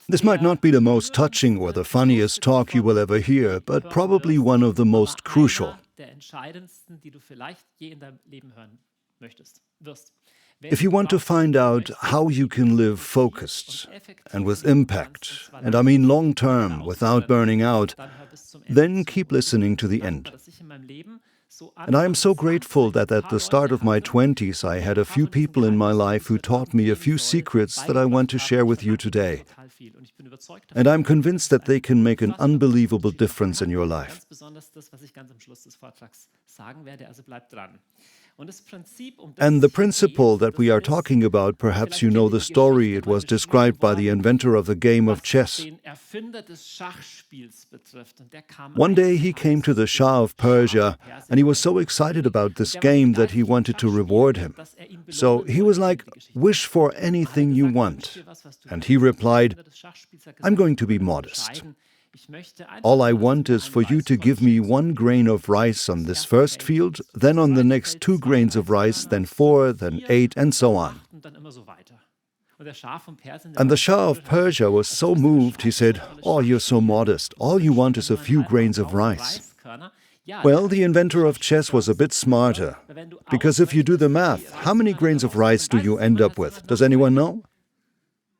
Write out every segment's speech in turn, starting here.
This might not be the most touching or the funniest talk you will ever hear, but probably one of the most crucial. If you want to find out how you can live focused and with impact, and I mean long-term, without burning out, then keep listening to the end. And I am so grateful that at the start of my 20s I had a few people in my life who taught me a few secrets that I want to share with you today. And I'm convinced that they can make an unbelievable difference in your life. And the principle that we are talking about, perhaps you know the story, it was described by the inventor of the game of chess. One day he came to the Shah of Persia, and he was so excited about this game that he wanted to reward him. So he was like, "Wish for anything you want." And he replied, "I'm going to be modest. All I want is for you to give me 1 grain of rice on this first field, then on the next 2 grains of rice, then 4, then 8, and so on." And the Shah of Persia was so moved, he said, "Oh, you're so modest. All you want is a few grains of rice." Well, the inventor of chess was a bit smarter, because if you do the math, how many grains of rice do you end up with? Does anyone know?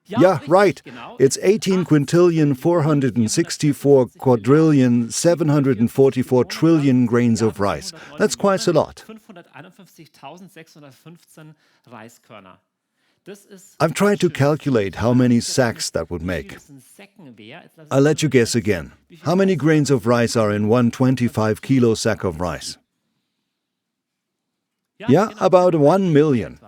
Yeah, right. It's 18 quintillion 464 quadrillion 744 trillion grains of rice. That's quite a lot. I've tried to calculate how many sacks that would make. I'll let you guess again. How many grains of rice are in 1 25-kilo sack of rice? Yeah, about 1 million.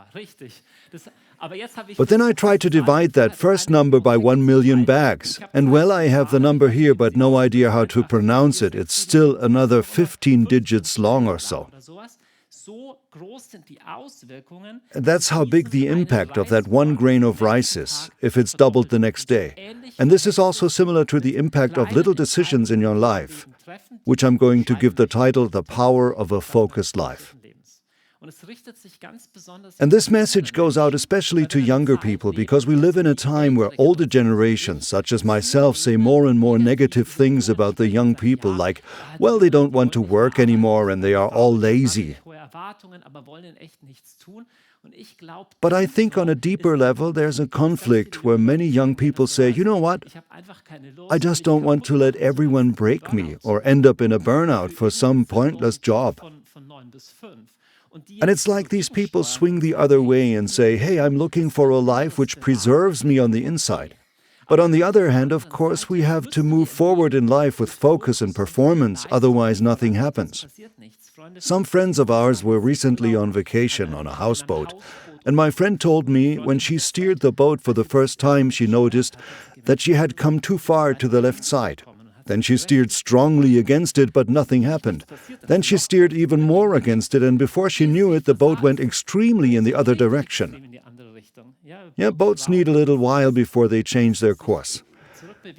But then I tried to divide that first number by 1 million bags. And well, I have the number here, but no idea how to pronounce it. It's still another 15 digits long or so. That's how big the impact of that 1 grain of rice is, if it's doubled the next day. And this is also similar to the impact of little decisions in your life, which I'm going to give the title, The Power of a Focused Life. And this message goes out especially to younger people, because we live in a time where older generations, such as myself, say more and more negative things about the young people, like, well, they don't want to work anymore and they are all lazy. But I think on a deeper level, there's a conflict where many young people say, you know what, I just don't want to let everyone break me or end up in a burnout for some pointless job. And it's like these people swing the other way and say, hey, I'm looking for a life which preserves me on the inside. But on the other hand, of course, we have to move forward in life with focus and performance, otherwise nothing happens. Some friends of ours were recently on vacation on a houseboat, and my friend told me when she steered the boat for the first time, she noticed that she had come too far to the left side. Then she steered strongly against it, but nothing happened. Then she steered even more against it, and before she knew it, the boat went extremely in the other direction. Yeah, boats need a little while before they change their course.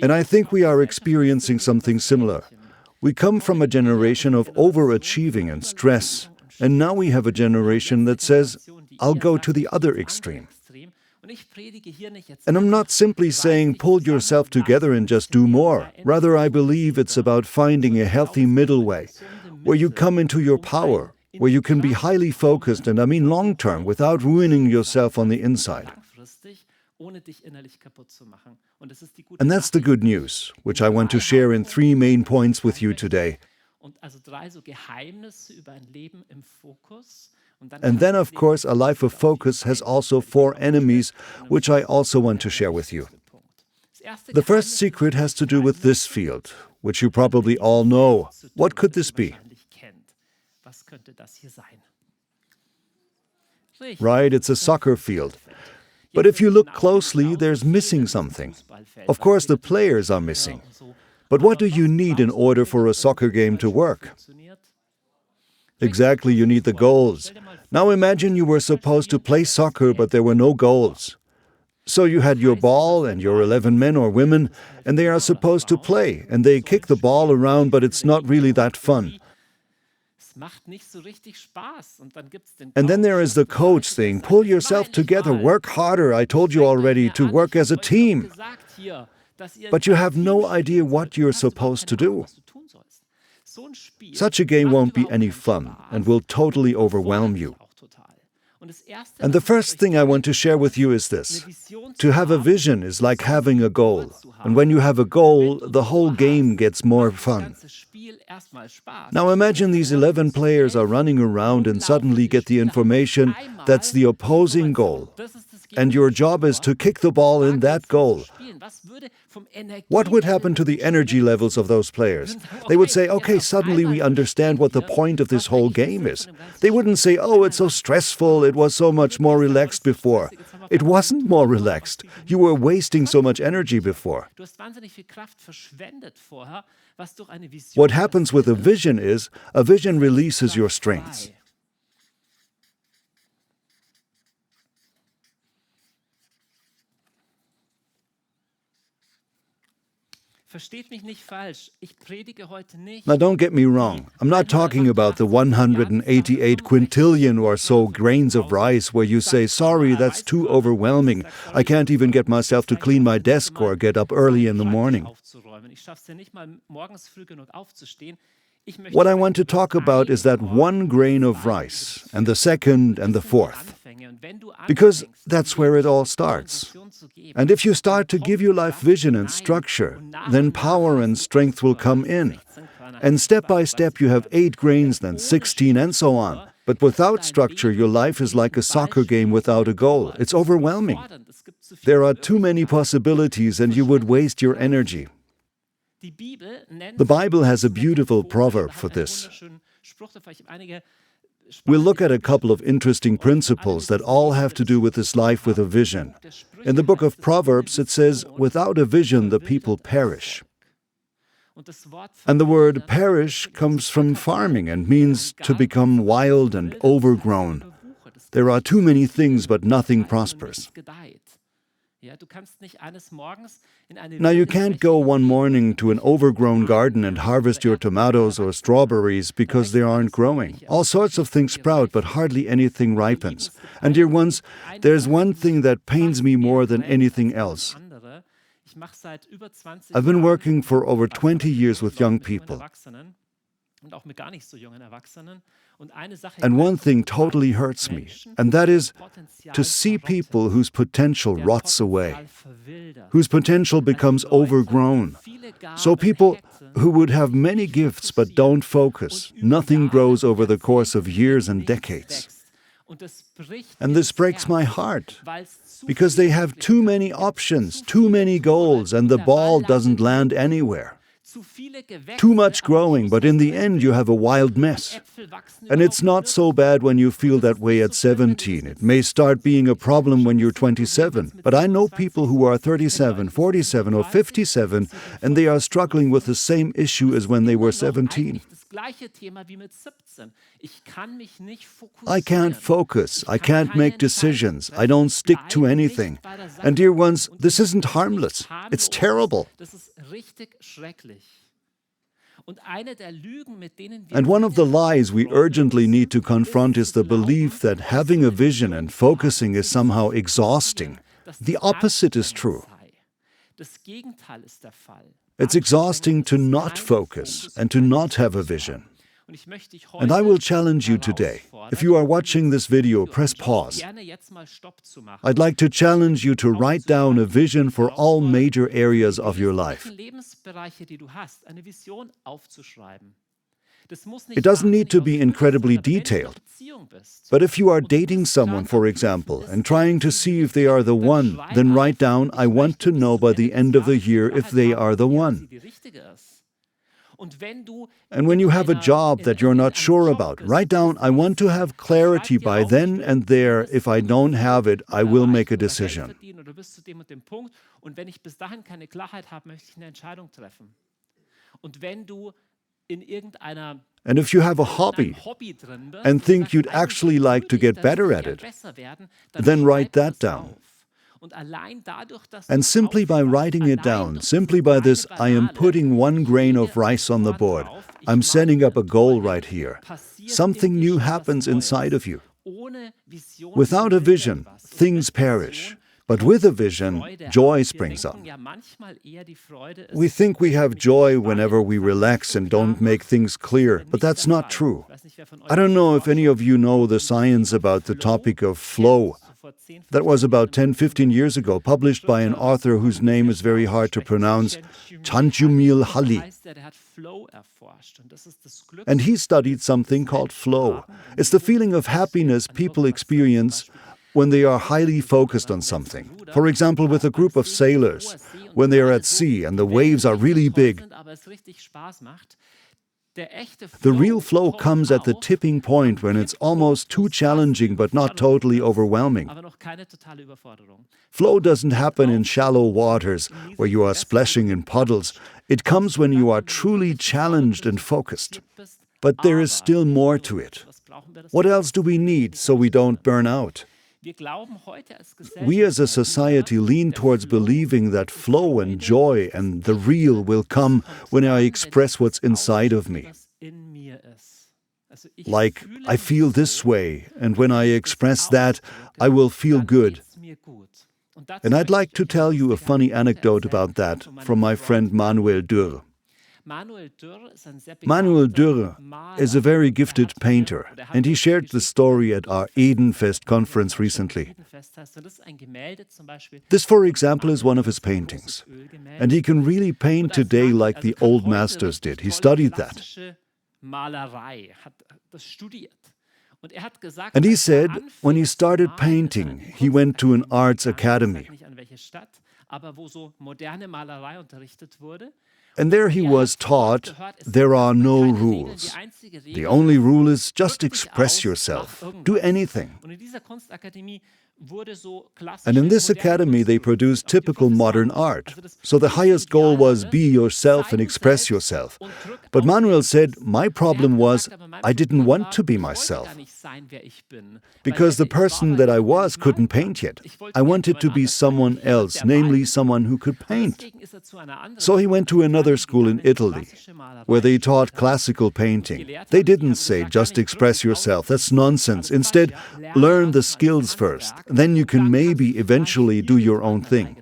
And I think we are experiencing something similar. We come from a generation of overachieving and stress, and now we have a generation that says, I'll go to the other extreme. And I'm not simply saying pull yourself together and just do more. Rather, I believe it's about finding a healthy middle way, where you come into your power, where you can be highly focused, and I mean long-term, without ruining yourself on the inside. And that's the good news, which I want to share in 3 main points with you today. And then, of course, a life of focus has also 4 enemies, which I also want to share with you. The first secret has to do with this field, which you probably all know. What could this be? Right, it's a soccer field. But if you look closely, there's missing something. Of course, the players are missing. But what do you need in order for a soccer game to work? Exactly, you need the goals. Now imagine you were supposed to play soccer, but there were no goals. So you had your ball and your 11 men or women, and they are supposed to play, and they kick the ball around, but it's not really that fun. And then there is the coach saying, pull yourself together, work harder. I told you already to work as a team. But you have no idea what you're supposed to do. Such a game won't be any fun and will totally overwhelm you. And the first thing I want to share with you is this. To have a vision is like having a goal. And when you have a goal, the whole game gets more fun. Now imagine these 11 players are running around and suddenly get the information that's the opposing goal. And your job is to kick the ball in that goal. What would happen to the energy levels of those players? They would say, okay, suddenly we understand what the point of this whole game is. They wouldn't say, oh, it's so stressful, it was so much more relaxed before. It wasn't more relaxed. You were wasting so much energy before. What happens with a vision is, a vision releases your strengths. Now don't get me wrong, I'm not talking about the 188 quintillion or so grains of rice where you say, sorry, that's too overwhelming. I can't even get myself to clean my desk or get up early in the morning. What I want to talk about is that one grain of rice, and the second and the fourth. Because that's where it all starts. And if you start to give your life vision and structure, then power and strength will come in. And step by step you have 8 grains, then 16 and so on. But without structure, your life is like a soccer game without a goal. It's overwhelming. There are too many possibilities and you would waste your energy. The Bible has a beautiful proverb for this. We'll look at a couple of interesting principles that all have to do with this life with a vision. In the book of Proverbs, it says, without a vision, the people perish. And the word perish comes from farming and means to become wild and overgrown. There are too many things, but nothing prospers. Now you can't go one morning to an overgrown garden and harvest your tomatoes or strawberries because they aren't growing. All sorts of things sprout, but hardly anything ripens. And dear ones, there's one thing that pains me more than anything else. I've been working for over 20 years with young people. And one thing totally hurts me, and that is to see people whose potential rots away, whose potential becomes overgrown. So people who would have many gifts but don't focus, nothing grows over the course of years and decades. And this breaks my heart, because they have too many options, too many goals, and the ball doesn't land anywhere. Too much growing, but in the end you have a wild mess. And it's not so bad when you feel that way at 17. It may start being a problem when you're 27. But I know people who are 37, 47 or 57 and they are struggling with the same issue as when they were 17. I can't focus, I can't make decisions, I don't stick to anything. And dear ones, this isn't harmless, it's terrible. And one of the lies we urgently need to confront is the belief that having a vision and focusing is somehow exhausting. The opposite is true. It's exhausting to not focus and to not have a vision. And I will challenge you today. If you are watching this video, press pause. I'd like to challenge you to write down a vision for all major areas of your life. It doesn't need to be incredibly detailed. But if you are dating someone, for example, and trying to see if they are the one, then write down, I want to know by the end of the year if they are the one. And when you have a job that you're not sure about, write down, I want to have clarity by then and there. If I don't have it, I will make a decision. And if you have a hobby and think you'd actually like to get better at it, then write that down. And simply by writing it down, simply by this, I am putting 1 grain of rice on the board. I'm setting up a goal right here. Something new happens inside of you. Without a vision, things perish. But with a vision, joy springs up. We think we have joy whenever we relax and don't make things clear, but that's not true. I don't know if any of you know the science about the topic of flow. That was about 10-15 years ago, published by an author whose name is very hard to pronounce, Hartl. And he studied something called flow. It's the feeling of happiness people experience when they are highly focused on something. For example, with a group of sailors, when they are at sea and the waves are really big. The real flow comes at the tipping point when it's almost too challenging but not totally overwhelming. Flow doesn't happen in shallow waters where you are splashing in puddles. It comes when you are truly challenged and focused. But there is still more to it. What else do we need so we don't burn out? We as a society lean towards believing that flow and joy and the real will come when I express what's inside of me. Like, I feel this way, and when I express that, I will feel good. And I'd like to tell you a funny anecdote about that from my friend Manuel Dürr. Manuel Dürr is a very gifted painter, and he shared the story at our Edenfest conference recently. This, for example, is one of his paintings. And he can really paint today like the old masters did. He studied that. And he said, when he started painting, he went to an arts academy. And there he was taught, there are no rules. The only rule is just express yourself. Do anything. And in this academy, they produced typical modern art. So the highest goal was be yourself and express yourself. But Manuel said, my problem was, I didn't want to be myself. Because the person that I was couldn't paint yet. I wanted to be someone else, namely someone who could paint. So he went to another school in Italy, where they taught classical painting. They didn't say, just express yourself. That's nonsense. Instead, learn the skills first. Then you can maybe eventually do your own thing.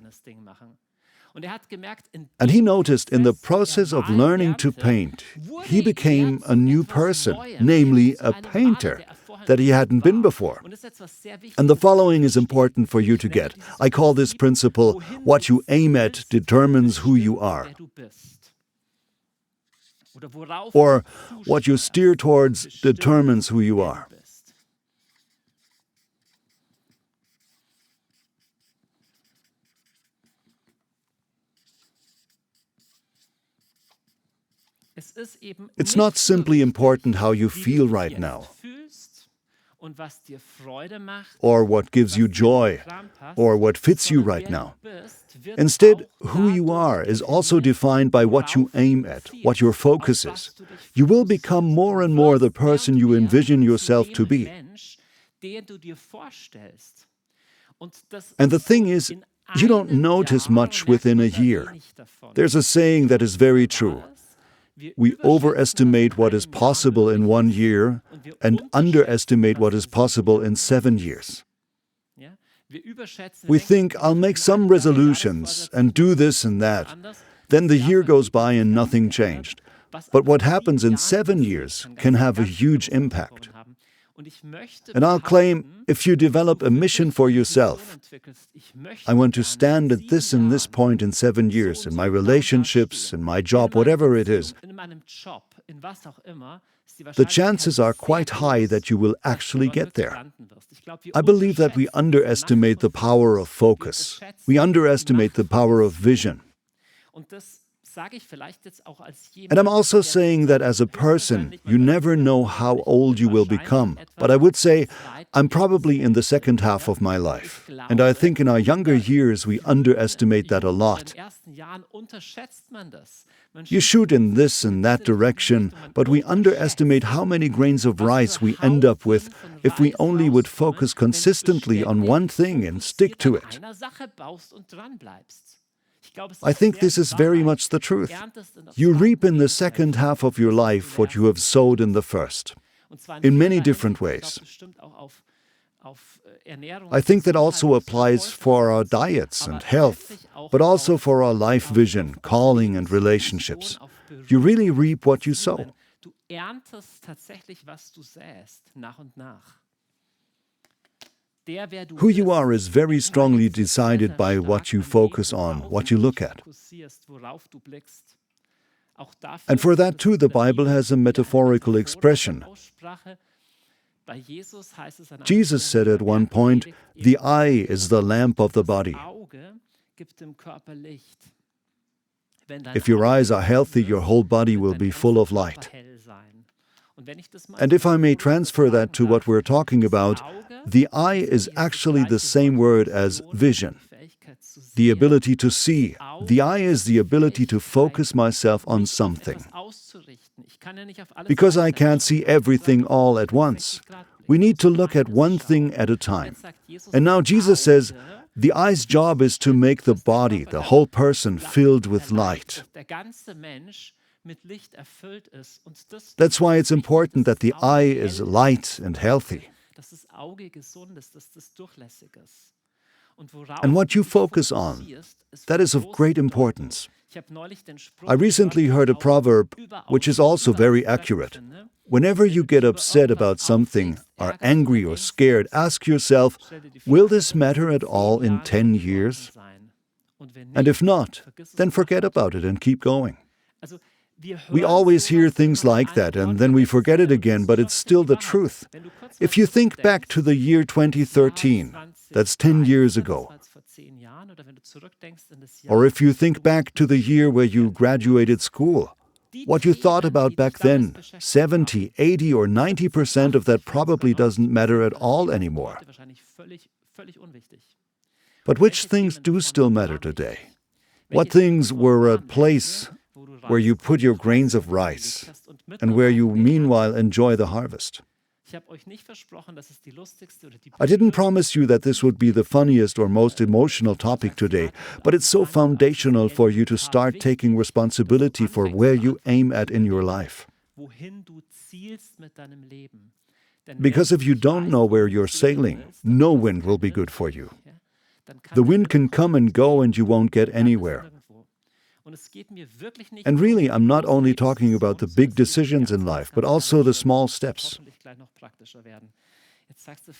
And he noticed in the process of learning to paint, he became a new person, namely a painter that he hadn't been before. And the following is important for you to get. I call this principle, what you aim at determines who you are. Or what you steer towards determines who you are. It's not simply important how you feel right now, or what gives you joy, or what fits you right now. Instead, who you are is also defined by what you aim at, what your focus is. You will become more and more the person you envision yourself to be. And the thing is, you don't notice much within a year. There's a saying that is very true. We overestimate what is possible in 1 year and underestimate what is possible in 7 years. We think, I'll make some resolutions and do this and that. Then the year goes by and nothing changed. But what happens in 7 years can have a huge impact. And I'll claim, if you develop a mission for yourself, I want to stand at this and this point in 7 years, in my relationships, in my job, whatever it is, the chances are quite high that you will actually get there. I believe that we underestimate the power of focus. We underestimate the power of vision. And I'm also saying that as a person, you never know how old you will become. But I would say I'm probably in the second half of my life. And I think in our younger years, we underestimate that a lot. You shoot in this and that direction, but we underestimate how many grains of rice we end up with if we only would focus consistently on one thing and stick to it. I think this is very much the truth. You reap in the second half of your life what you have sowed in the first, in many different ways. I think that also applies for our diets and health, but also for our life vision, calling, and relationships. You really reap what you sow. Who you are is very strongly decided by what you focus on, what you look at. And for that too, the Bible has a metaphorical expression. Jesus said at one point, "The eye is the lamp of the body." If your eyes are healthy, your whole body will be full of light. And if I may transfer that to what we're talking about, the eye is actually the same word as vision. The ability to see. The eye is the ability to focus myself on something. Because I can't see everything all at once. We need to look at one thing at a time. And now Jesus says, the eye's job is to make the body, the whole person, filled with light. That's why it's important that the eye is light and healthy. And what you focus on, that is of great importance. I recently heard a proverb, which is also very accurate. Whenever you get upset about something, are angry or scared, ask yourself, will this matter at all in 10 years? And if not, then forget about it and keep going. We always hear things like that, and then we forget it again, but it's still the truth. If you think back to the year 2013, that's 10 years ago. Or if you think back to the year where you graduated school, what you thought about back then, 70, 80, or 90% of that probably doesn't matter at all anymore. But which things do still matter today? What things were a place where you put your grains of rice and where you meanwhile enjoy the harvest? I didn't promise you that this would be the funniest or most emotional topic today, but it's so foundational for you to start taking responsibility for where you aim at in your life. Because if you don't know where you're sailing, no wind will be good for you. The wind can come and go and you won't get anywhere. And really, I'm not only talking about the big decisions in life, but also the small steps.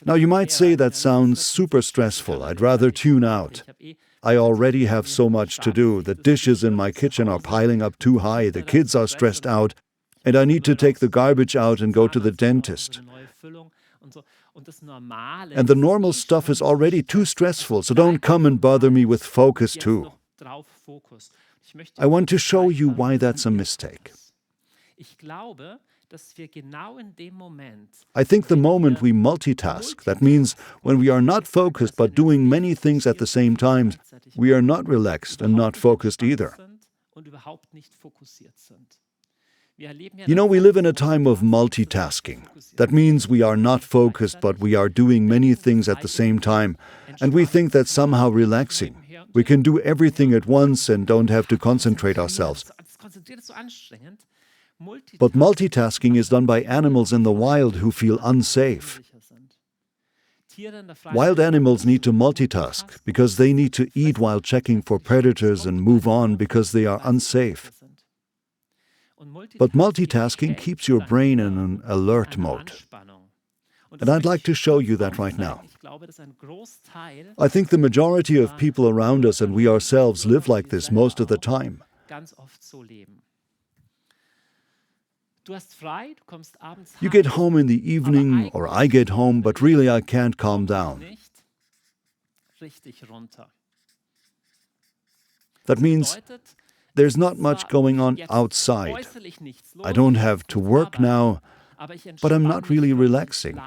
Now, you might say that sounds super stressful. I'd rather tune out. I already have so much to do. The dishes in my kitchen are piling up too high. The kids are stressed out. And I need to take the garbage out and go to the dentist. And the normal stuff is already too stressful, so don't come and bother me with focus too. I want to show you why that's a mistake. I think the moment we multitask, that means when we are not focused but doing many things at the same time, we are not relaxed and not focused either. You know, we live in a time of multitasking. That means we are not focused, but we are doing many things at the same time, and we think that's somehow relaxing. We can do everything at once and don't have to concentrate ourselves. But multitasking is done by animals in the wild who feel unsafe. Wild animals need to multitask because they need to eat while checking for predators and move on because they are unsafe. But multitasking keeps your brain in an alert mode. And I'd like to show you that right now. I think the majority of people around us and we ourselves live like this most of the time. You get home in the evening, or I get home, but really I can't calm down. That means There's not much going on outside. I don't have to work now, but I'm not really relaxing.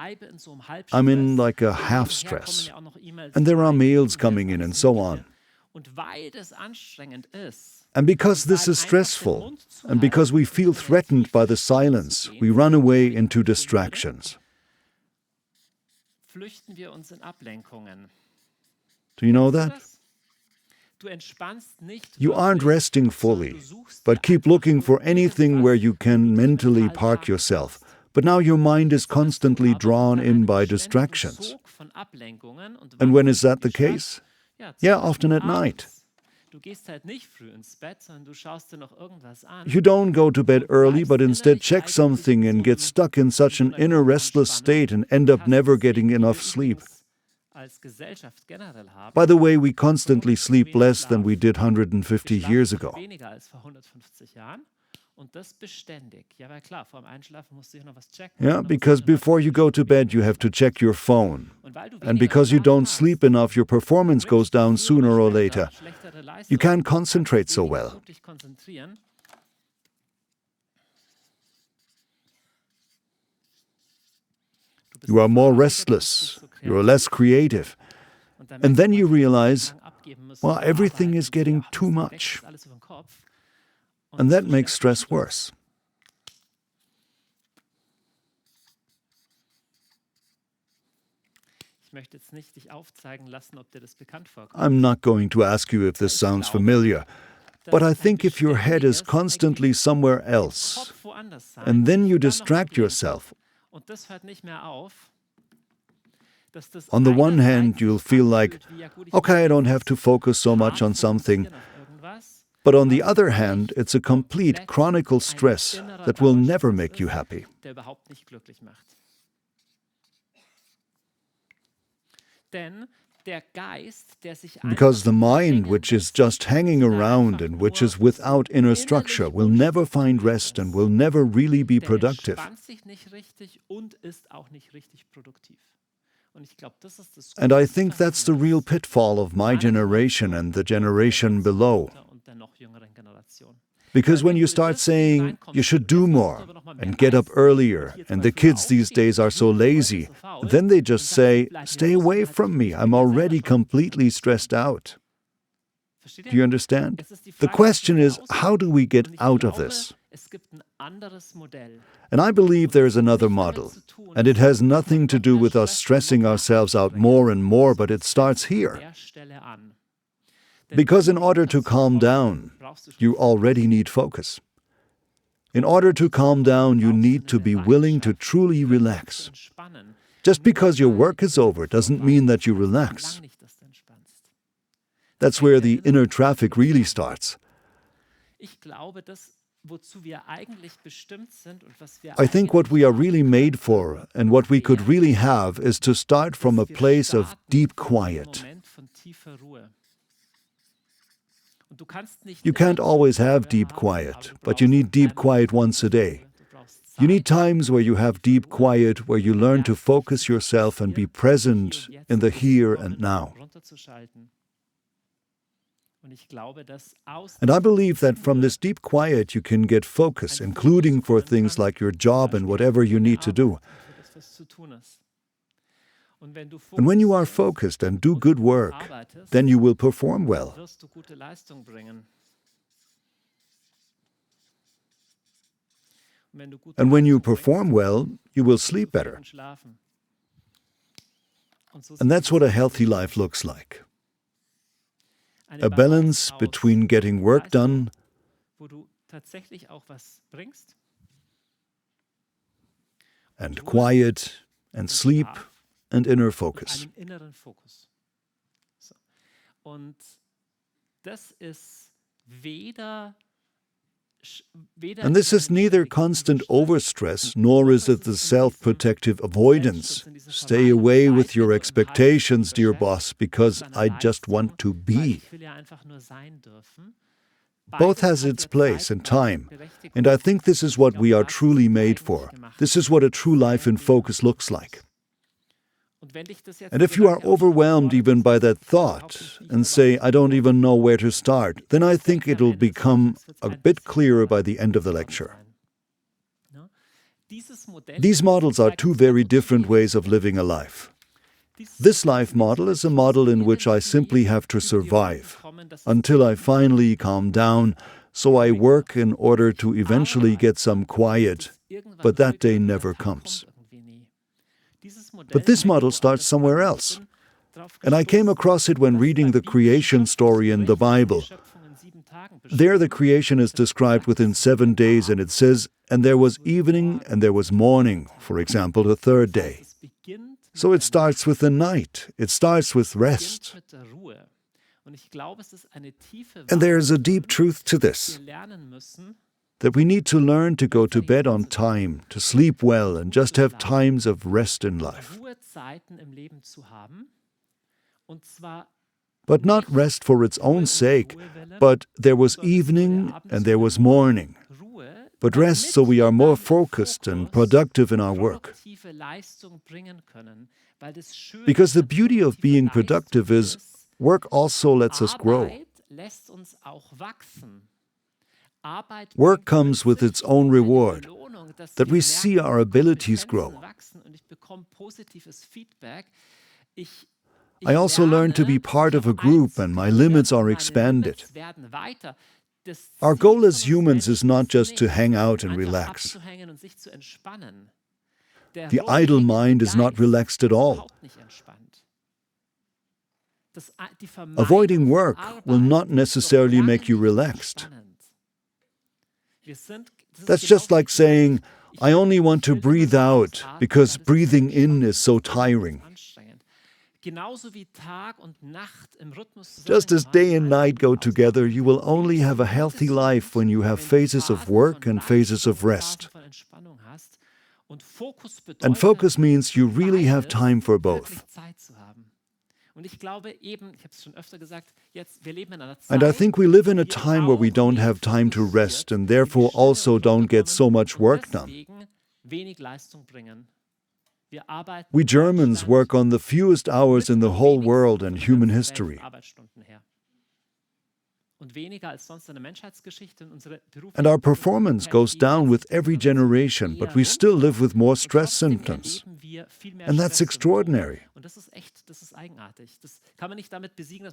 I'm in like a half stress. And there are mails coming in and so on. And because this is stressful, and because we feel threatened by the silence, we run away into distractions. Do you know that? You aren't resting fully, but keep looking for anything where you can mentally park yourself. But now your mind is constantly drawn in by distractions. And when is that the case? Yeah, often at night. You don't go to bed early, but instead check something and get stuck in such an inner restless state and end up never getting enough sleep. By the way, we constantly sleep less than we did 150 years ago. Yeah, because before you go to bed, you have to check your phone. And because you don't sleep enough, your performance goes down sooner or later. You can't concentrate so well. You are more restless. You are less creative. And then you realize, well, everything is getting too much. And that makes stress worse. I'm not going to ask you if this sounds familiar, but I think if your head is constantly somewhere else, and then you distract yourself, on the one hand, you'll feel like, okay, I don't have to focus so much on something. But on the other hand, it's a complete chronic stress that will never make you happy. Because the mind, which is just hanging around and which is without inner structure, will never find rest and will never really be productive. And I think that's the real pitfall of my generation and the generation below. Because when you start saying, you should do more and get up earlier, and the kids these days are so lazy, then they just say, stay away from me, I'm already completely stressed out. Do you understand? The question is, how do we get out of this? And I believe there is another model, and it has nothing to do with us stressing ourselves out more and more, but it starts here. Because in order to calm down, you already need focus. In order to calm down, you need to be willing to truly relax. Just because your work is over doesn't mean that you relax. That's where the inner traffic really starts. I think what we are really made for and what we could really have is to start from a place of deep quiet. You can't always have deep quiet, but you need deep quiet once a day. You need times where you have deep quiet, where you learn to focus yourself and be present in the here and now. And I believe that from this deep quiet you can get focus, including for things like your job and whatever you need to do. And when you are focused and do good work, then you will perform well. And when you perform well, you will sleep better. And that's what a healthy life looks like. A balance between getting work done and quiet and sleep and inner focus. And this is neither constant overstress, nor is it the self-protective avoidance. Stay away with your expectations, dear boss, because I just want to be. Both has its place and time, and I think this is what we are truly made for. This is what a true life in focus looks like. And if you are overwhelmed even by that thought and say, I don't even know where to start, then I think it'll become a bit clearer by the end of the lecture. These models are two very different ways of living a life. This life model is a model in which I simply have to survive until I finally calm down, so I work in order to eventually get some quiet, but that day never comes. But this model starts somewhere else. And I came across it when reading the creation story in the Bible. There the creation is described within 7 days, and it says, and there was evening and there was morning, for example, the third day. So it starts with the night. It starts with rest. And there is a deep truth to this, that we need to learn to go to bed on time, to sleep well, and just have times of rest in life. But not rest for its own sake, but there was evening and there was morning. But rest so we are more focused and productive in our work. Because the beauty of being productive is work also lets us grow. Work comes with its own reward, that we see our abilities grow. I also learn to be part of a group and my limits are expanded. Our goal as humans is not just to hang out and relax. The idle mind is not relaxed at all. Avoiding work will not necessarily make you relaxed. That's just like saying, I only want to breathe out because breathing in is so tiring. Just as day and night go together, you will only have a healthy life when you have phases of work and phases of rest. And focus means you really have time for both. And I think we live in a time where we don't have time to rest and therefore also don't get so much work done. We Germans work on the fewest hours in the whole world and human history. And our performance goes down with every generation, but we still live with more stress symptoms. And that's extraordinary.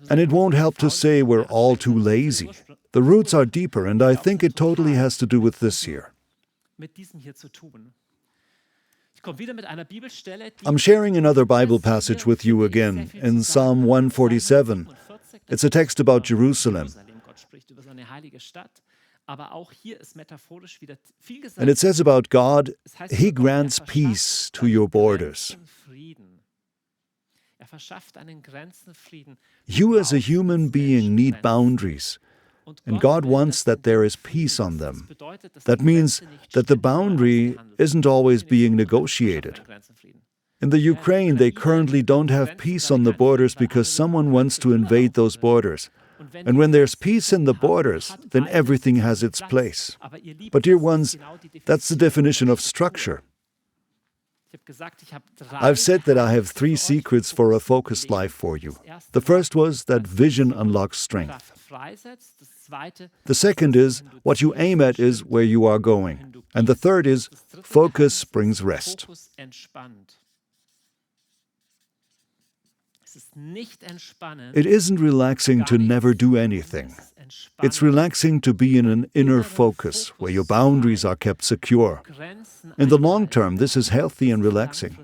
And it won't help to say we're all too lazy. The roots are deeper, and I think it totally has to do with this here. I'm sharing another Bible passage with you again, in Psalm 147. It's a text about Jerusalem. And it says about God, He grants peace to your borders. You as a human being need boundaries, and God wants that there is peace on them. That means that the boundary isn't always being negotiated. In the Ukraine, they currently don't have peace on the borders because someone wants to invade those borders. And when there's peace in the borders, then everything has its place. But dear ones, that's the definition of structure. I've said that I have 3 secrets for a focused life for you. The first was that vision unlocks strength. The second is, what you aim at is where you are going. And the third is, focus brings rest. It isn't relaxing to never do anything. It's relaxing to be in an inner focus, where your boundaries are kept secure. In the long term, this is healthy and relaxing.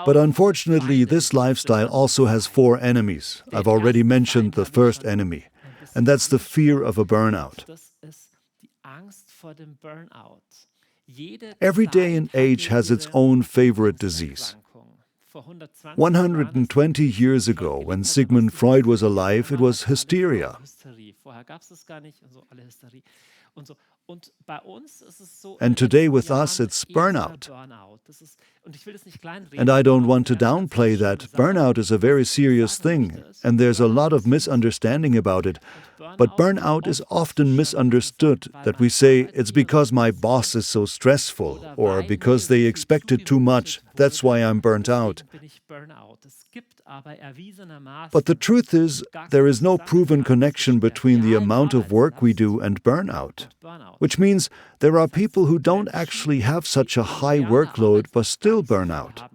But unfortunately, this lifestyle also has 4 enemies. I've already mentioned the first enemy, and that's the fear of a burnout. Every day and age has its own favorite disease. 120 years ago, when Sigmund Freud was alive, it was hysteria. And today with us, it's burnout. And I don't want to downplay that. Burnout is a very serious thing, and there's a lot of misunderstanding about it. But burnout is often misunderstood, that we say, it's because my boss is so stressful, or because they expected too much, that's why I'm burnt out. But the truth is, there is no proven connection between the amount of work we do and burnout. Which means there are people who don't actually have such a high workload but still burn out.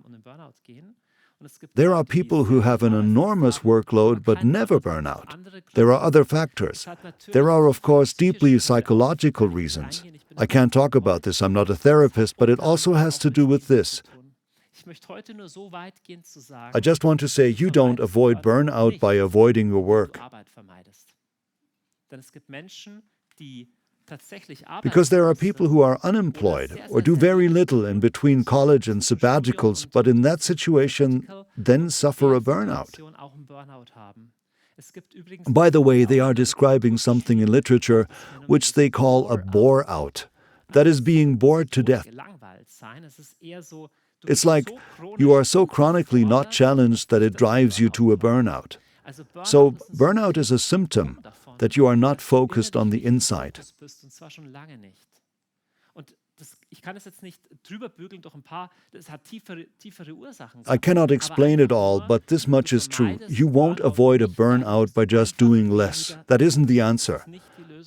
There are people who have an enormous workload but never burn out. There are other factors. There are, of course, deeply psychological reasons. I can't talk about this, I'm not a therapist, but it also has to do with this. I just want to say you don't avoid burnout by avoiding your work. Because there are people who are unemployed or do very little in between college and sabbaticals, but in that situation then suffer a burnout. By the way, they are describing something in literature which they call a bore-out. That is being bored to death. It's like you are so chronically not challenged that it drives you to a burnout. So burnout is a symptom that you are not focused on the inside. I cannot explain it all, but this much is true. You won't avoid a burnout by just doing less. That isn't the answer.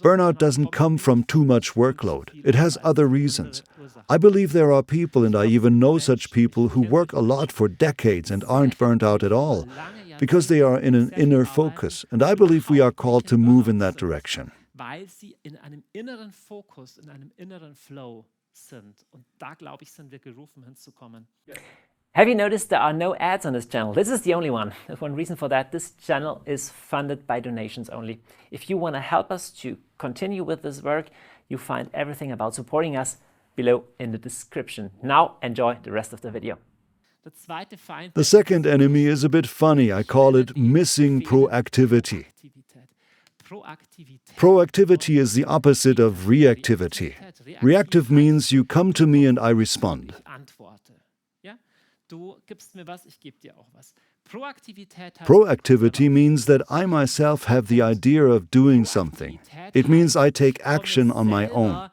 Burnout doesn't come from too much workload. It has other reasons. I believe there are people, and I even know such people, who work a lot for decades and aren't burnt out at all, because they are in an inner focus, and I believe we are called to move in that direction. Have you noticed there are no ads on this channel? This is the only one. One reason for that, this channel is funded by donations only. If you want to help us to continue with this work, you find everything about supporting us below in the description. Now enjoy the rest of the video. The second enemy is a bit funny. I call it missing proactivity. Proactivity is the opposite of reactivity. Reactive means you come to me and I respond. Proactivity means that I myself have the idea of doing something. It means I take action on my own.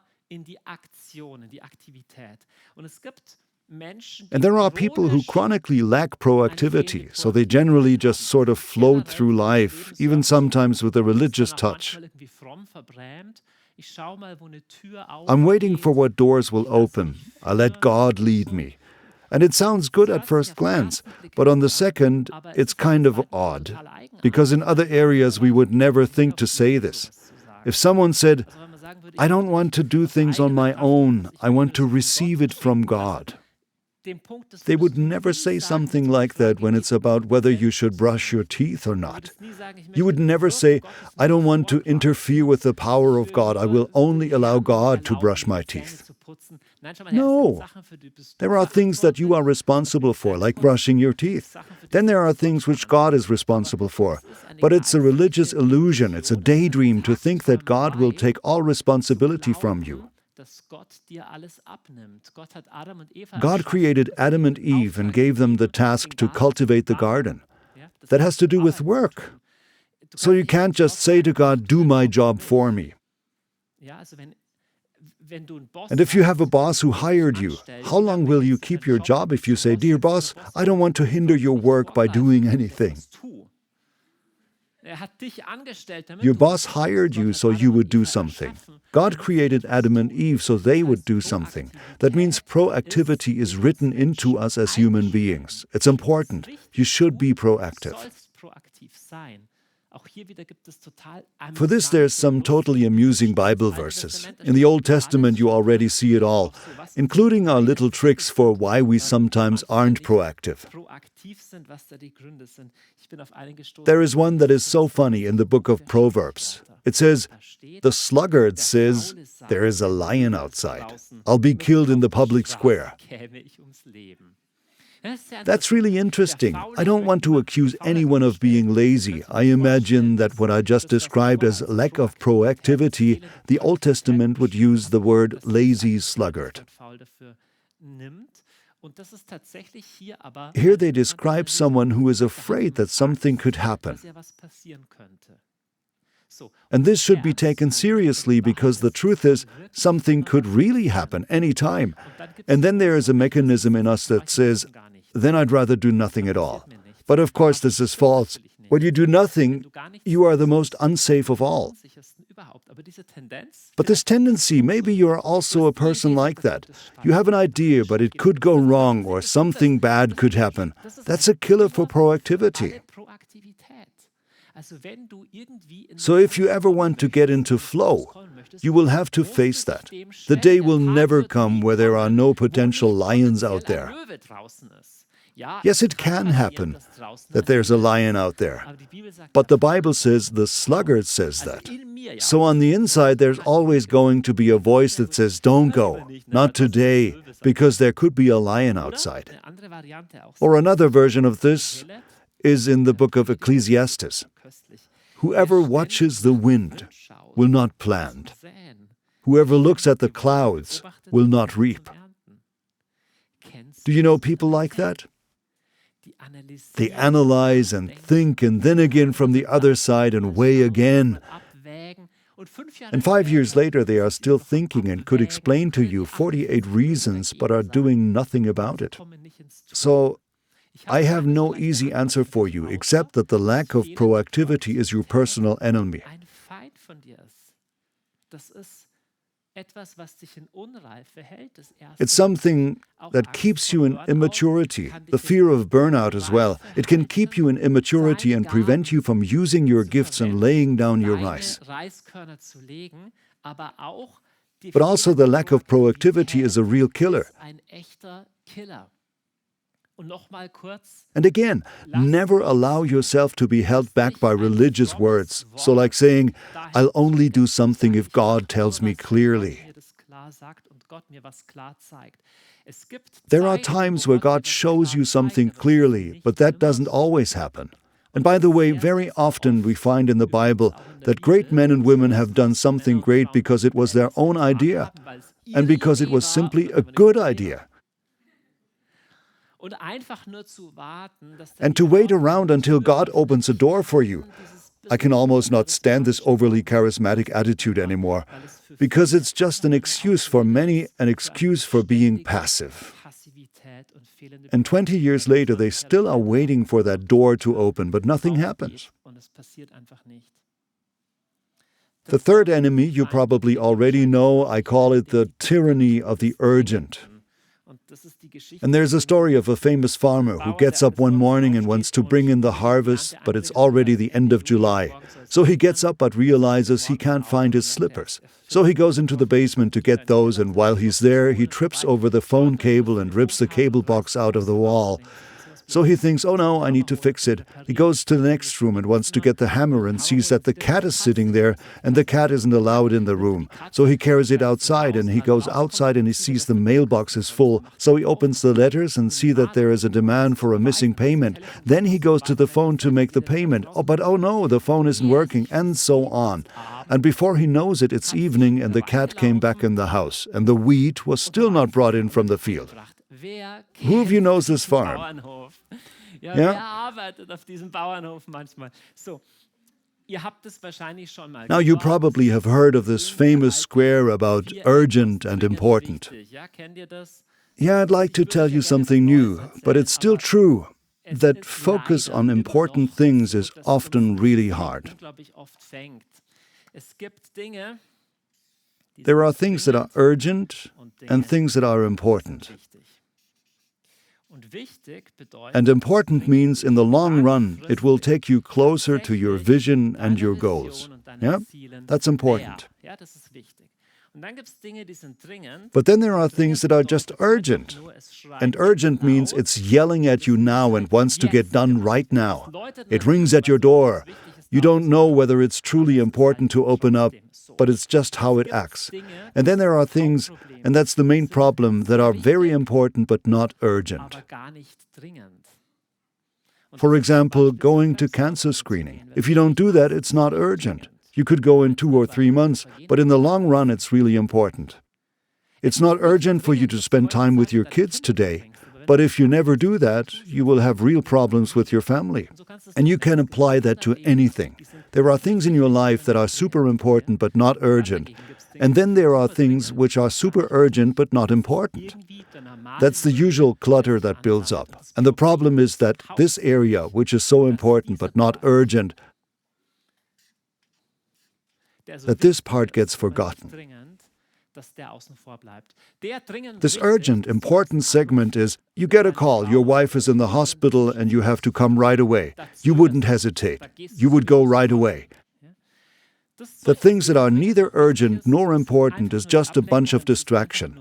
And there are people who chronically lack proactivity, so they generally just sort of float through life, even sometimes with a religious touch. I'm waiting for what doors will open. I let God lead me. And it sounds good at first glance, but on the second, it's kind of odd. Because in other areas we would never think to say this. If someone said, I don't want to do things on my own, I want to receive it from God. They would never say something like that when it's about whether you should brush your teeth or not. You would never say, I don't want to interfere with the power of God, I will only allow God to brush my teeth. No. There are things that you are responsible for, like brushing your teeth. Then there are things which God is responsible for. But it's a religious illusion, it's a daydream to think that God will take all responsibility from you. God created Adam and Eve and gave them the task to cultivate the garden. That has to do with work. So you can't just say to God, do my job for me. And if you have a boss who hired you, how long will you keep your job if you say, dear boss, I don't want to hinder your work by doing anything? Your boss hired you so you would do something. God created Adam and Eve so they would do something. That means proactivity is written into us as human beings. It's important. You should be proactive. For this, there's some totally amusing Bible verses. In the Old Testament, you already see it all, including our little tricks for why we sometimes aren't proactive. There is one that is so funny in the book of Proverbs. It says, the sluggard says, there is a lion outside. I'll be killed in the public square. That's really interesting. I don't want to accuse anyone of being lazy. I imagine that what I just described as lack of proactivity, the Old Testament would use the word lazy sluggard. Here they describe someone who is afraid that something could happen. And this should be taken seriously because the truth is, something could really happen any time. And then there is a mechanism in us that says, then I'd rather do nothing at all. But of course this is false. When you do nothing, you are the most unsafe of all. But this tendency, maybe you are also a person like that. You have an idea, but it could go wrong or something bad could happen. That's a killer for proactivity. So if you ever want to get into flow, you will have to face that. The day will never come where there are no potential lions out there. Yes, it can happen that there's a lion out there. But the Bible says the sluggard says that. So on the inside, there's always going to be a voice that says, don't go, not today, because there could be a lion outside. Or another version of this is in the book of Ecclesiastes. Whoever watches the wind will not plant. Whoever looks at the clouds will not reap. Do you know people like that? They analyze and think and then again from the other side and weigh again. And 5 years later they are still thinking and could explain to you 48 reasons but are doing nothing about it. So I have no easy answer for you, except that the lack of proactivity is your personal enemy. It's something that keeps you in immaturity, the fear of burnout as well. It can keep you in immaturity and prevent you from using your gifts and laying down your rice. But also the lack of proactivity is a real killer. And again, never allow yourself to be held back by religious words. So like saying, I'll only do something if God tells me clearly. There are times where God shows you something clearly, but that doesn't always happen. And by the way, very often we find in the Bible that great men and women have done something great because it was their own idea, and because it was simply a good idea. And to wait around until God opens a door for you. I can almost not stand this overly charismatic attitude anymore, because it's just an excuse for many, an excuse for being passive. And 20 years later, they still are waiting for that door to open, but nothing happens. The third enemy you probably already know. I call it the tyranny of the urgent. And there's a story of a famous farmer who gets up one morning and wants to bring in the harvest, but it's already the end of July. So he gets up but realizes he can't find his slippers. So he goes into the basement to get those, and while he's there, he trips over the phone cable and rips the cable box out of the wall. So he thinks, oh no, I need to fix it. He goes to the next room and wants to get the hammer and sees that the cat is sitting there and the cat isn't allowed in the room. So he carries it outside and he goes outside and he sees the mailbox is full. So he opens the letters and sees that there is a demand for a missing payment. Then he goes to the phone to make the payment. But oh no, the phone isn't working, and so on. And before he knows it, it's evening and the cat came back in the house and the wheat was still not brought in from the field. Who of you knows this farm? Yeah? Now you probably have heard of this famous square about urgent and important. Yeah, I'd like to tell you something new, but it's still true that focus on important things is often really hard. There are things that are urgent and things that are important. And important means in the long run, it will take you closer to your vision and your goals. Yeah, that's important. But then there are things that are just urgent. And urgent means it's yelling at you now and wants to get done right now. It rings at your door. You don't know whether it's truly important to open up, but it's just how it acts. And then there are things, and that's the main problem, that are very important but not urgent. For example, going to cancer screening. If you don't do that, it's not urgent. You could go in 2 or 3 months, but in the long run, it's really important. It's not urgent for you to spend time with your kids today, but if you never do that, you will have real problems with your family. And you can apply that to anything. There are things in your life that are super important but not urgent. And then there are things which are super urgent but not important. That's the usual clutter that builds up. And the problem is that this area, which is so important but not urgent, that this part gets forgotten. This urgent, important segment is, you get a call, your wife is in the hospital and you have to come right away. You wouldn't hesitate. You would go right away. The things that are neither urgent nor important is just a bunch of distraction.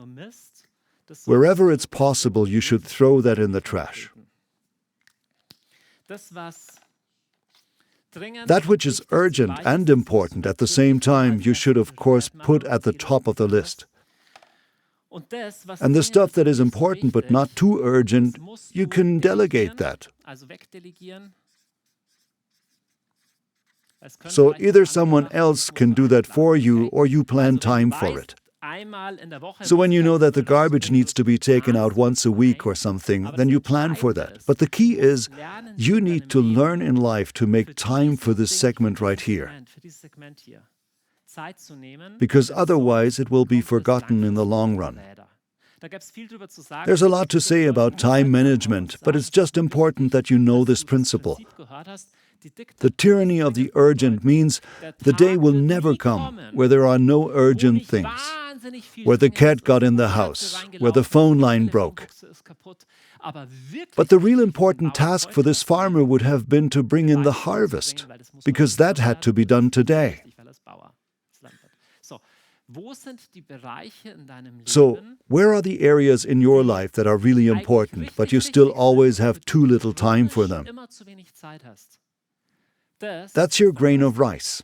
Wherever it's possible, you should throw that in the trash. That which is urgent and important at the same time, you should, of course, put at the top of the list. And the stuff that is important but not too urgent, you can delegate that. So either someone else can do that for you, or you plan time for it. So when you know that the garbage needs to be taken out once a week or something, then you plan for that. But the key is, you need to learn in life to make time for this segment right here. Because otherwise it will be forgotten in the long run. There's a lot to say about time management, but it's just important that you know this principle. The tyranny of the urgent means the day will never come where there are no urgent things, where the cat got in the house, where the phone line broke. But the real important task for this farmer would have been to bring in the harvest, because that had to be done today. So, where are the areas in your life that are really important, but you still always have too little time for them? That's your grain of rice.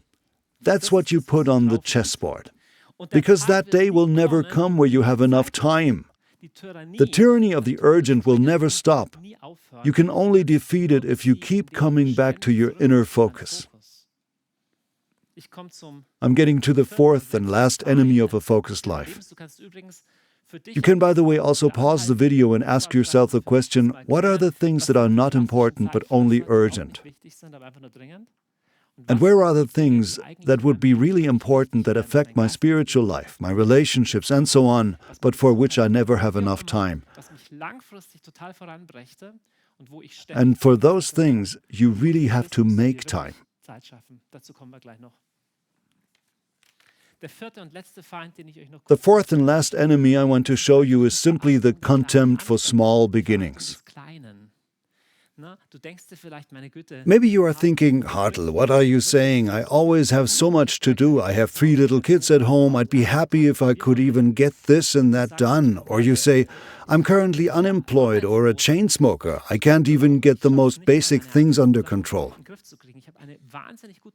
That's what you put on the chessboard. Because that day will never come where you have enough time. The tyranny of the urgent will never stop. You can only defeat it if you keep coming back to your inner focus. I'm getting to the fourth and last enemy of a focused life. You can, by the way, also pause the video and ask yourself the question, what are the things that are not important but only urgent? And where are the things that would be really important that affect my spiritual life, my relationships, and so on, but for which I never have enough time? And for those things, you really have to make time. The fourth and last enemy I want to show you is simply the contempt for small beginnings. Maybe you are thinking, Hartl, what are you saying? I always have so much to do. I have 3 little kids at home. I'd be happy if I could even get this and that done. Or you say, I'm currently unemployed or a chain smoker. I can't even get the most basic things under control.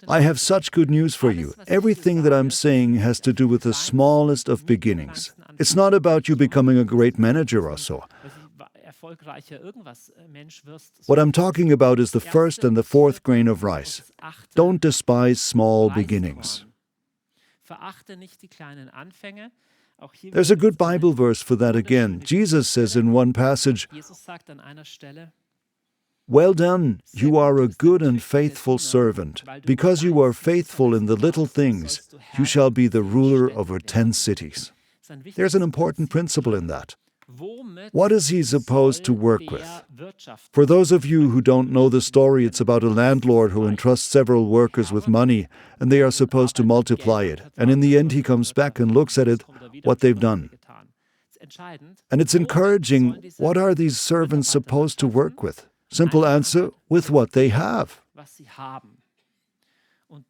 I have such good news for you. Everything that I'm saying has to do with the smallest of beginnings. It's not about you becoming a great manager or so. What I'm talking about is the first and the fourth grain of rice. Don't despise small beginnings. There's a good Bible verse for that again. Jesus says in one passage, "Well done, you are a good and faithful servant. Because you are faithful in the little things, you shall be the ruler over 10 cities." There's an important principle in that. What is he supposed to work with? For those of you who don't know the story, it's about a landlord who entrusts several workers with money, and they are supposed to multiply it. And in the end, he comes back and looks at it, what they've done. And it's encouraging, what are these servants supposed to work with? Simple answer, with what they have.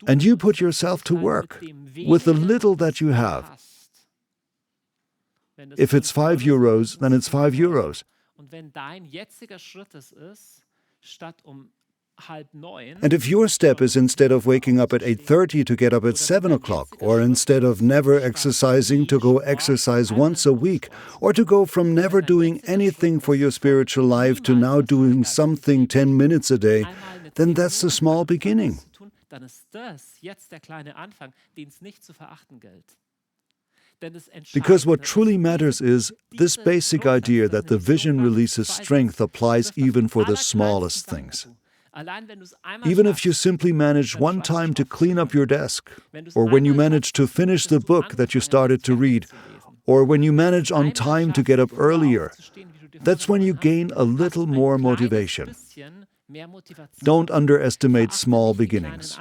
And you put yourself to work with the little that you have. If it's €5, then it's €5. And if your step is instead of waking up at 8:30 to get up at 7 o'clock, or instead of never exercising to go exercise once a week, or to go from never doing anything for your spiritual life to now doing something 10 minutes a day, then that's a small beginning. Because what truly matters is this basic idea that the vision releases strength applies even for the smallest things. Even if you simply manage one time to clean up your desk, or when you manage to finish the book that you started to read, or when you manage on time to get up earlier, that's when you gain a little more motivation. Don't underestimate small beginnings.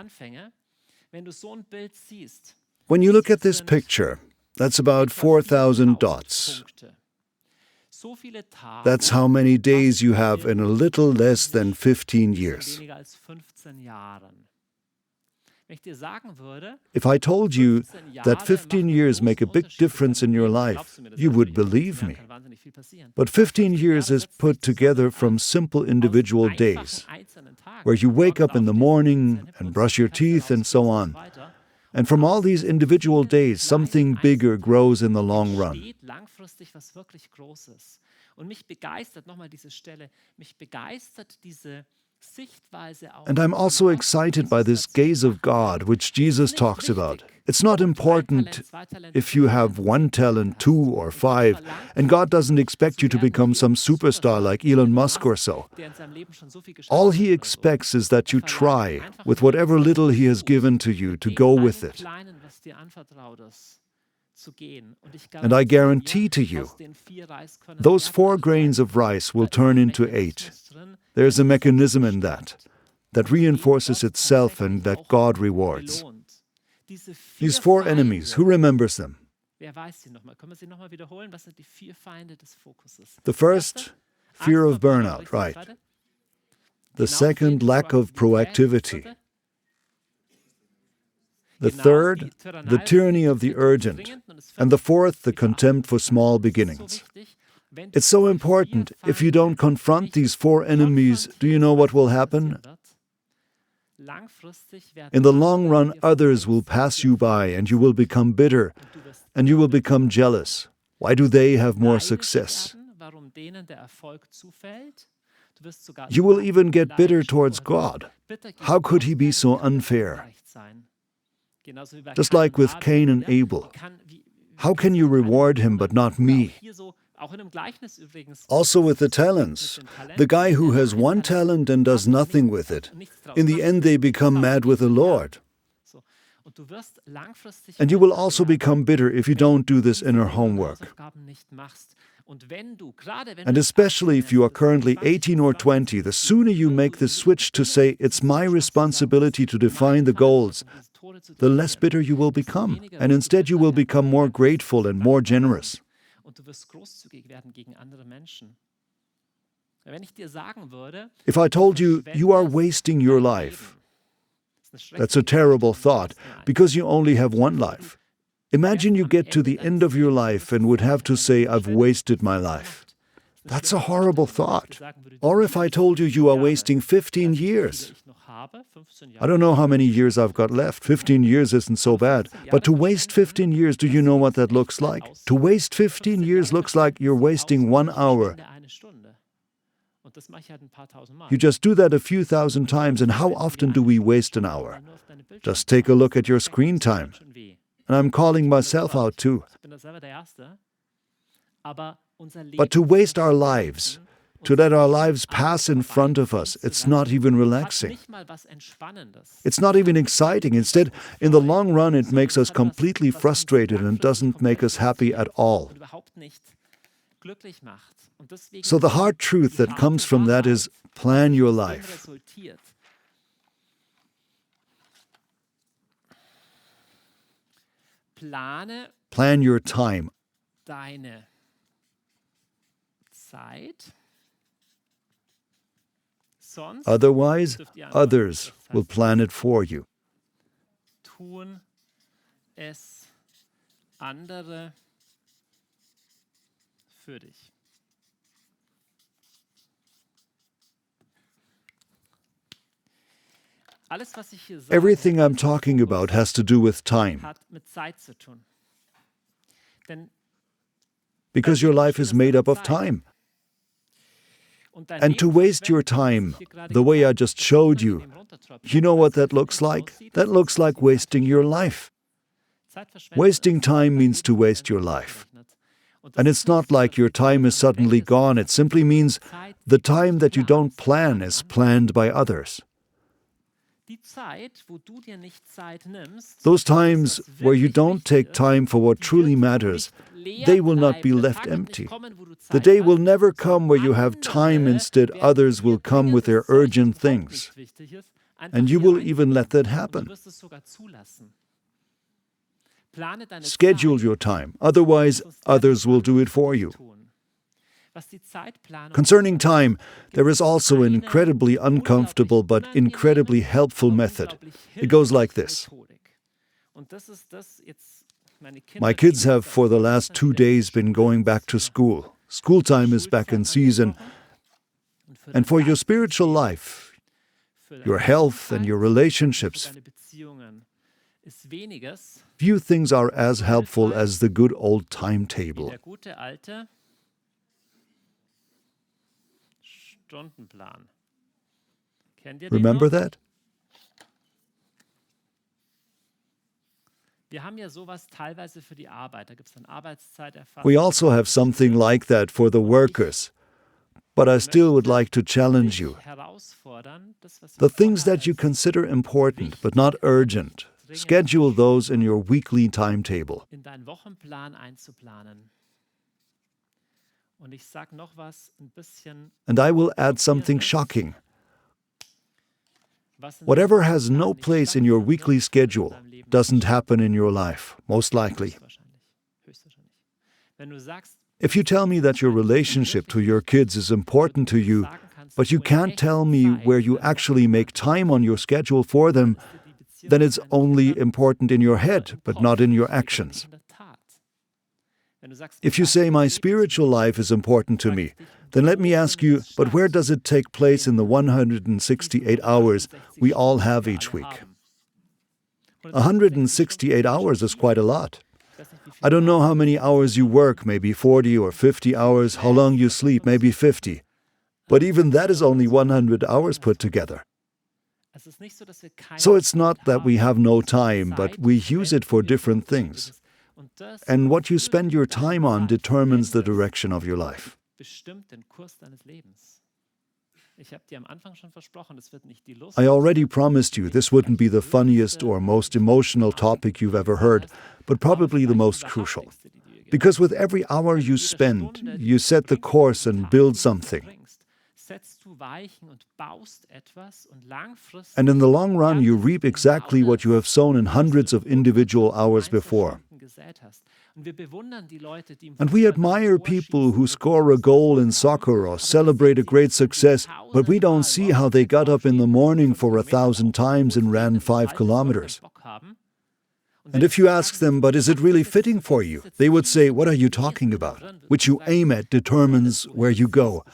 When you look at this picture, that's about 4,000 dots. That's how many days you have in a little less than 15 years. If I told you that 15 years make a big difference in your life, you would believe me. But 15 years is put together from simple individual days, where you wake up in the morning and brush your teeth and so on. And from all these individual days, something bigger grows in the long run. And I'm also excited by this gaze of God, which Jesus talks about. It's not important if you have 1 talent, 2 or 5, and God doesn't expect you to become some superstar like Elon Musk or so. All He expects is that you try, with whatever little He has given to you, to go with it. And I guarantee to you, those 4 grains of rice will turn into 8. There's a mechanism in that reinforces itself and that God rewards. These 4 enemies, who remembers them? The first, fear of burnout, right. The second, lack of proactivity. The third, the tyranny of the urgent. And the fourth, the contempt for small beginnings. It's so important. If you don't confront these 4 enemies, do you know what will happen? In the long run, others will pass you by and you will become bitter and you will become jealous. Why do they have more success? You will even get bitter towards God. How could He be so unfair? Just like with Cain and Abel. How can you reward him but not me? Also with the talents. The guy who has 1 talent and does nothing with it, in the end they become mad with the Lord. And you will also become bitter if you don't do this inner homework. And especially if you are currently 18 or 20, the sooner you make the switch to say, it's my responsibility to define the goals, the less bitter you will become. And instead you will become more grateful and more generous. If I told you, you are wasting your life, that's a terrible thought, because you only have 1 life. Imagine you get to the end of your life and would have to say, I've wasted my life. That's a horrible thought. Or if I told you you are wasting 15 years. I don't know how many years I've got left. 15 years isn't so bad. But to waste 15 years, do you know what that looks like? To waste 15 years looks like you're wasting 1 hour. You just do that a few thousand times, and how often do we waste an hour? Just take a look at your screen time. And I'm calling myself out too. But to waste our lives, to let our lives pass in front of us, it's not even relaxing. It's not even exciting. Instead, in the long run, it makes us completely frustrated and doesn't make us happy at all. So the hard truth that comes from that is, plan your life. Plan your time. Otherwise, others will plan it for you. Everything I'm talking about has to do with time, because your life is made up of time. And to waste your time, the way I just showed you, you know what that looks like? That looks like wasting your life. Wasting time means to waste your life. And it's not like your time is suddenly gone. It simply means the time that you don't plan is planned by others. Those times where you don't take time for what truly matters, they will not be left empty. The day will never come where you have time, instead others will come with their urgent things. And you will even let that happen. Schedule your time, otherwise others will do it for you. Concerning time, there is also an incredibly uncomfortable but incredibly helpful method. It goes like this. My kids have for the last 2 days been going back to school. School time is back in season. And for your spiritual life, your health and your relationships, few things are as helpful as the good old timetable. Remember that? We also have something like that for the workers. But I still would like to challenge you. The things that you consider important but not urgent, schedule those in your weekly timetable. And I will add something shocking. Whatever has no place in your weekly schedule doesn't happen in your life, most likely. If you tell me that your relationship to your kids is important to you, but you can't tell me where you actually make time on your schedule for them, then it's only important in your head, but not in your actions. If you say my spiritual life is important to me, then let me ask you, but where does it take place in the 168 hours we all have each week? 168 hours is quite a lot. I don't know how many hours you work, maybe 40 or 50 hours, how long you sleep, maybe 50. But even that is only 100 hours put together. So it's not that we have no time, but we use it for different things. And what you spend your time on determines the direction of your life. I already promised you this wouldn't be the funniest or most emotional topic you've ever heard, but probably the most crucial. Because with every hour you spend, you set the course and build something. And in the long run, you reap exactly what you have sown in hundreds of individual hours before. And we admire people who score a goal in soccer or celebrate a great success, but we don't see how they got up in the morning for 1,000 times and ran 5 kilometers. And if you ask them, but is it really fitting for you? They would say, what are you talking about? Which you aim at determines where you go,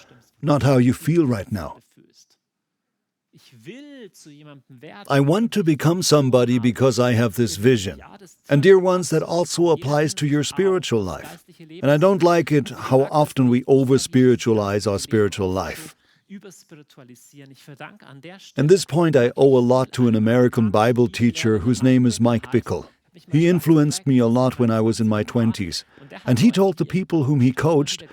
not how you feel right now. I want to become somebody because I have this vision. And dear ones, that also applies to your spiritual life. And I don't like it how often we over-spiritualize our spiritual life. At this point, I owe a lot to an American Bible teacher whose name is Mike Bickle. He influenced me a lot when I was in my 20s. And he told the people whom he coached,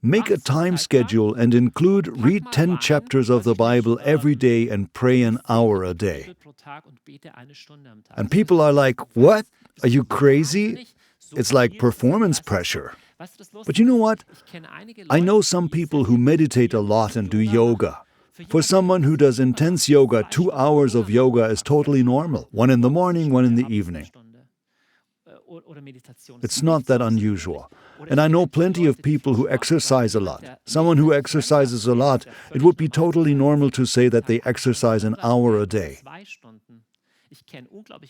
make a time schedule and read 10 chapters of the Bible every day and pray an hour a day. And people are like, what? Are you crazy? It's like performance pressure. But you know what? I know some people who meditate a lot and do yoga. For someone who does intense yoga, 2 hours of yoga is totally normal. 1 in the morning, 1 in the evening. It's not that unusual. And I know plenty of people who exercise a lot. Someone who exercises a lot, it would be totally normal to say that they exercise an hour a day.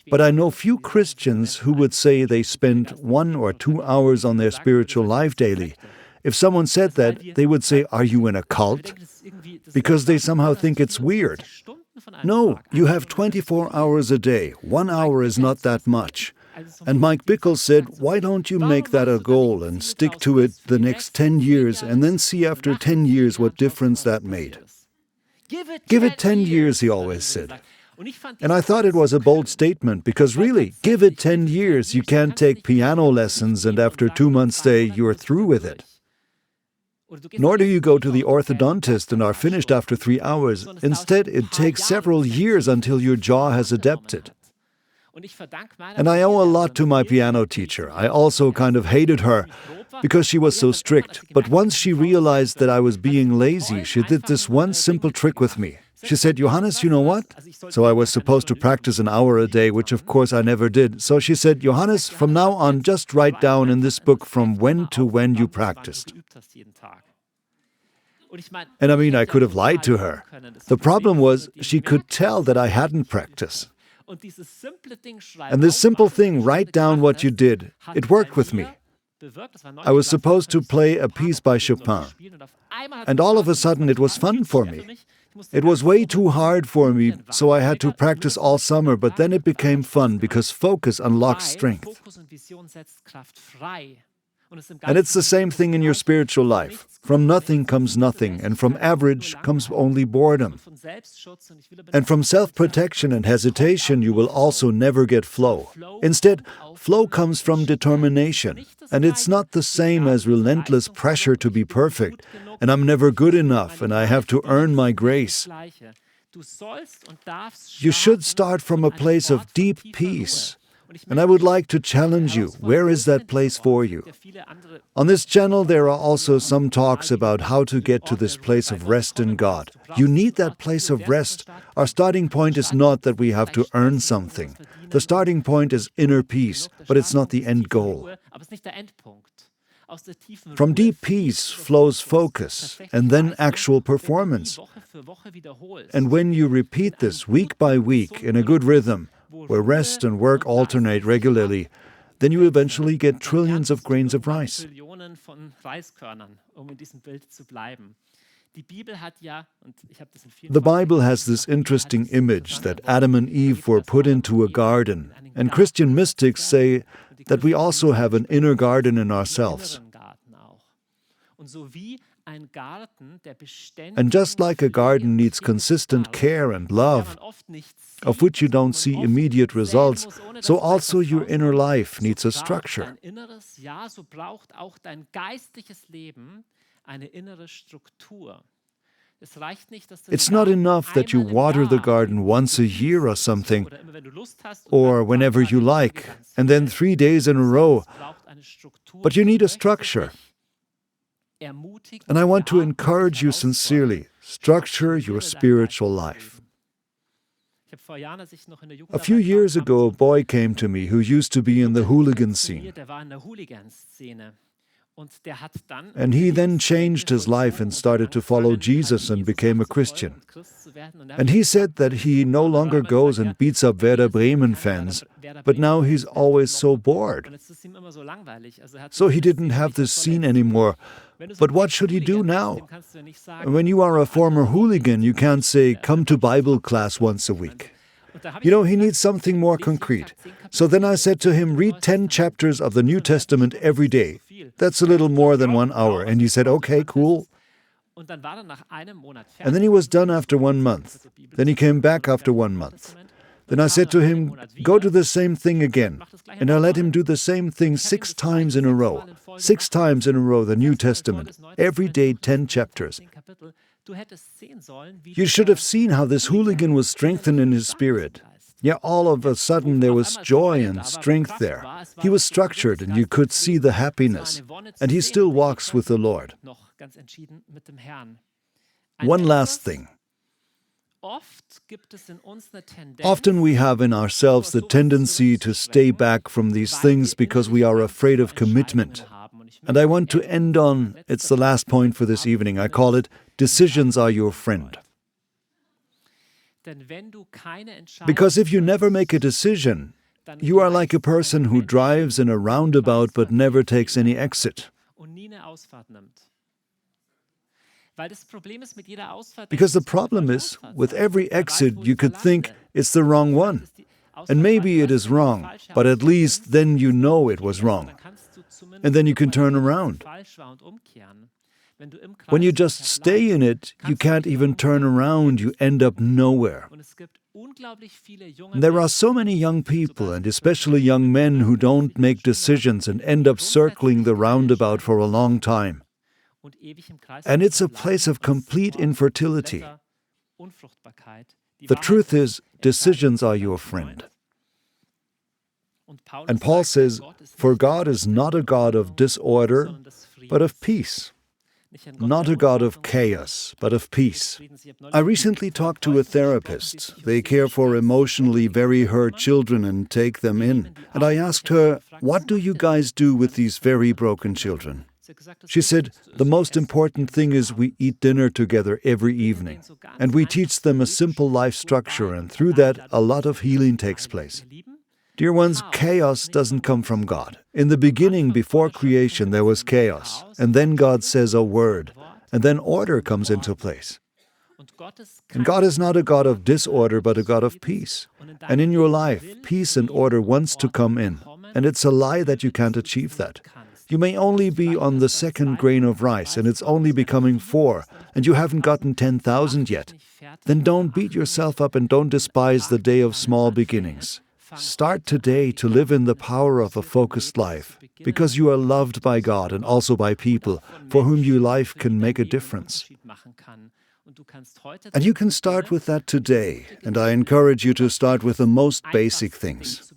But I know few Christians who would say they spend 1 or 2 hours on their spiritual life daily. If someone said that, they would say, are you in a cult? Because they somehow think it's weird. No, you have 24 hours a day. 1 hour is not that much. And Mike Bickle said, why don't you make that a goal and stick to it the next 10 years and then see after 10 years what difference that made? Give it 10 years, he always said. And I thought it was a bold statement because really, give it 10 years. You can't take piano lessons and after 2 months say you're through with it. Nor do you go to the orthodontist and are finished after 3 hours. Instead, it takes several years until your jaw has adapted. And I owe a lot to my piano teacher. I also kind of hated her because she was so strict. But once she realized that I was being lazy, she did this one simple trick with me. She said, Johannes, you know what? So I was supposed to practice an hour a day, which of course I never did. So she said, Johannes, from now on, just write down in this book from when to when you practiced. And I mean, I could have lied to her. The problem was, she could tell that I hadn't practiced. And this simple thing, write down what you did, it worked with me. I was supposed to play a piece by Chopin. And all of a sudden it was fun for me. It was way too hard for me, so I had to practice all summer, but then it became fun because focus unlocks strength. And it's the same thing in your spiritual life. From nothing comes nothing, and from average comes only boredom. And from self-protection and hesitation, you will also never get flow. Instead, flow comes from determination, and it's not the same as relentless pressure to be perfect, and I'm never good enough, and I have to earn my grace. You should start from a place of deep peace. And I would like to challenge you, where is that place for you? On this channel there are also some talks about how to get to this place of rest in God. You need that place of rest. Our starting point is not that we have to earn something. The starting point is inner peace, but it's not the end goal. From deep peace flows focus, and then actual performance. And when you repeat this week by week in a good rhythm, where rest and work alternate regularly, then you eventually get trillions of grains of rice. The Bible has this interesting image that Adam and Eve were put into a garden, and Christian mystics say that we also have an inner garden in ourselves. And just like a garden needs consistent care and love, of which you don't see immediate results, so also your inner life needs a structure. It's not enough that you water the garden once a year or something, or whenever you like, and then 3 days in a row, but you need a structure. And I want to encourage you sincerely, structure your spiritual life. A few years ago, a boy came to me who used to be in the hooligan scene. And he then changed his life and started to follow Jesus and became a Christian. And he said that he no longer goes and beats up Werder Bremen fans, but now he's always so bored. So he didn't have this scene anymore. But what should he do now? When you are a former hooligan, you can't say, come to Bible class once a week. You know, he needs something more concrete. So then I said to him, read 10 chapters of the New Testament every day. That's a little more than 1 hour. And he said, okay, cool. And then he was done after 1 month. Then he came back after 1 month. Then I said to him, go do the same thing again. And I let him do the same thing 6 times in a row. 6 times in a row, the New Testament. Every day, 10 chapters. You should have seen how this hooligan was strengthened in his spirit. Yeah, all of a sudden there was joy and strength there. He was structured and you could see the happiness. And he still walks with the Lord. One last thing. Often we have in ourselves the tendency to stay back from these things because we are afraid of commitment. And I want to end on, it's the last point for this evening, I call it, decisions are your friend. Because if you never make a decision, you are like a person who drives in a roundabout but never takes any exit. Because the problem is, with every exit, you could think it's the wrong one. And maybe it is wrong, but at least then you know it was wrong. And then you can turn around. When you just stay in it, you can't even turn around, you end up nowhere. There are so many young people, and especially young men, who don't make decisions and end up circling the roundabout for a long time. And it's a place of complete infertility. The truth is, decisions are your friend. And Paul says, "For God is not a God of disorder, but of peace." Not a God of chaos, but of peace. I recently talked to a therapist. They care for emotionally very hurt children and take them in. And I asked her, "What do you guys do with these very broken children?" She said, "The most important thing is we eat dinner together every evening. And we teach them a simple life structure, and through that, a lot of healing takes place." Dear ones, chaos doesn't come from God. In the beginning, before creation, there was chaos. And then God says a word. And then order comes into place. And God is not a God of disorder, but a God of peace. And in your life, peace and order wants to come in. And it's a lie that you can't achieve that. You may only be on the second grain of rice, and it's only becoming 4, and you haven't gotten 10,000 yet. Then don't beat yourself up and don't despise the day of small beginnings. Start today to live in the power of a focused life, because you are loved by God and also by people for whom your life can make a difference. And you can start with that today, and I encourage you to start with the most basic things.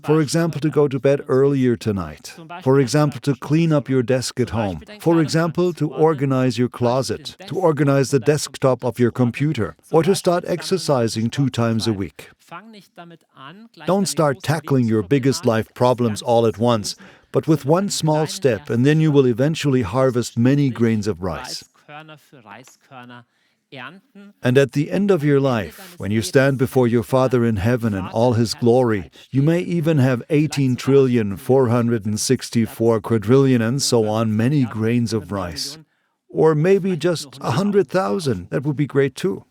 For example, to go to bed earlier tonight. For example, to clean up your desk at home. For example, to organize your closet, to organize the desktop of your computer, or to start exercising 2 times a week. Don't start tackling your biggest life problems all at once, but with one small step, and then you will eventually harvest many grains of rice. And at the end of your life, when you stand before your Father in heaven in all His glory, you may even have 18,464,000,000,000,000 and so on many grains of rice. Or maybe just 100,000, that would be great too.